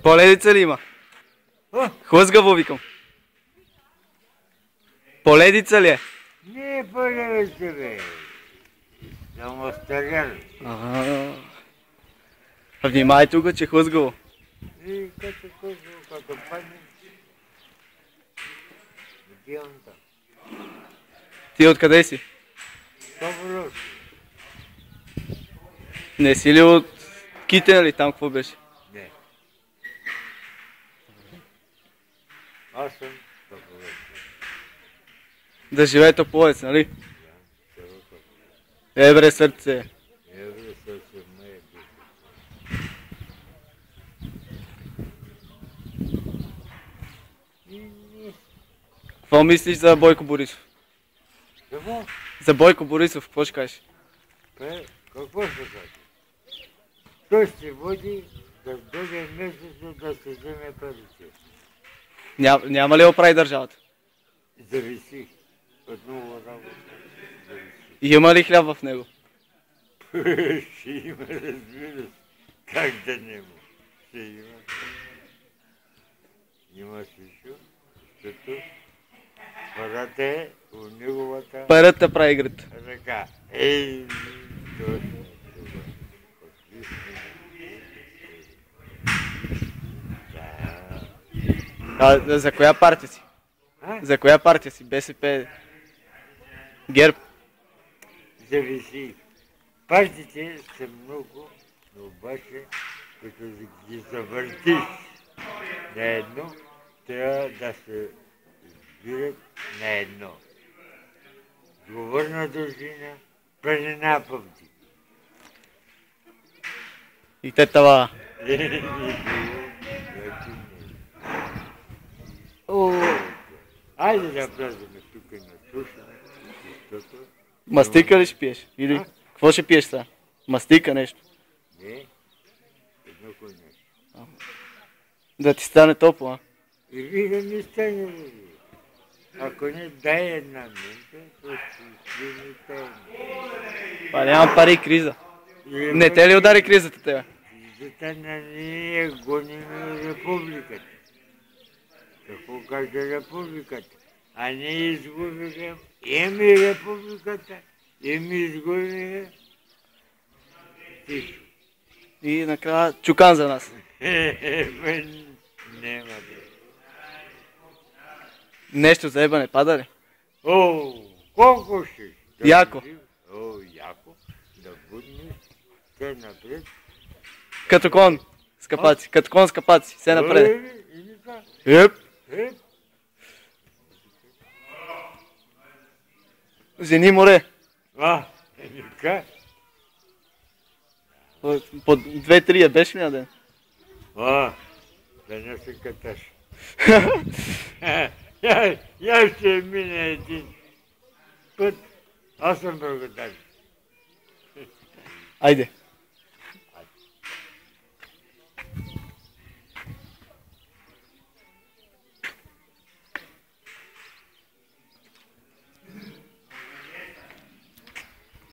Поледица ли има? Хлъзгаво викам. Поледица ли е? Не е поледица, бе. Само сталяр. Внимай тук, че хлъзгаво. И като хлъзгаво, като падне. Отивам там. Ти откъде си? Добро. Не си ли от Китен ли там, какво беше? Не. Аз съм Тополец. Да живее Тополец, нали? Да, село Тополец. Бре, сърце. Бре, сърце, мое бише. Какво мислиш за Бойко Борисов? Какво? За Бойко Борисов, какво ще кажеш? Какво ще кажа? Той ще води да дойде месечно да се вземе парите. Няма ли да оправи държавата? Зависи. От много работа. Зависи. Има ли хляб в него? Ще има, разбира се. Как да няма? Ще има. Има всичко, защото парата е у неговата Парата прави играта. ръка. За коя партия си? За коя партия си? БСП? ГЕРБ? Зависи. Партиите са много, но обаче, като ги завъртиш на едно, трябва да се избират на едно. Говорна дружина, планина пъвди. И те това. Айде да влезем тук на слушане, защото... Мастика ли ще пиеш? Или какво ще пиеш сега? Мастика нещо? Не, едно кой нещо. Да ти стане топло, а? И вига ми стане, ако не дай една минута, то ще излиза тайна. Па няма пари и криза. Не те ли удари кризата тебе? Кризата на ние гоним републиката. Какво каже републиката? А ние изгубихме и републиката, и ми изгубихме всичко. И накрая чукан за нас. Нема бе. Нещо за еба не пада ли? О, колко ще? Яко. О, яко. Да буднеш, все напред. Като кон с капаци, като кон с капаци, все напред. Еп. Жени море. Как? По 2-3 я беше ли на ден? Да не се каташ. Я ще мина един път. Аз съм благодарен. Айде.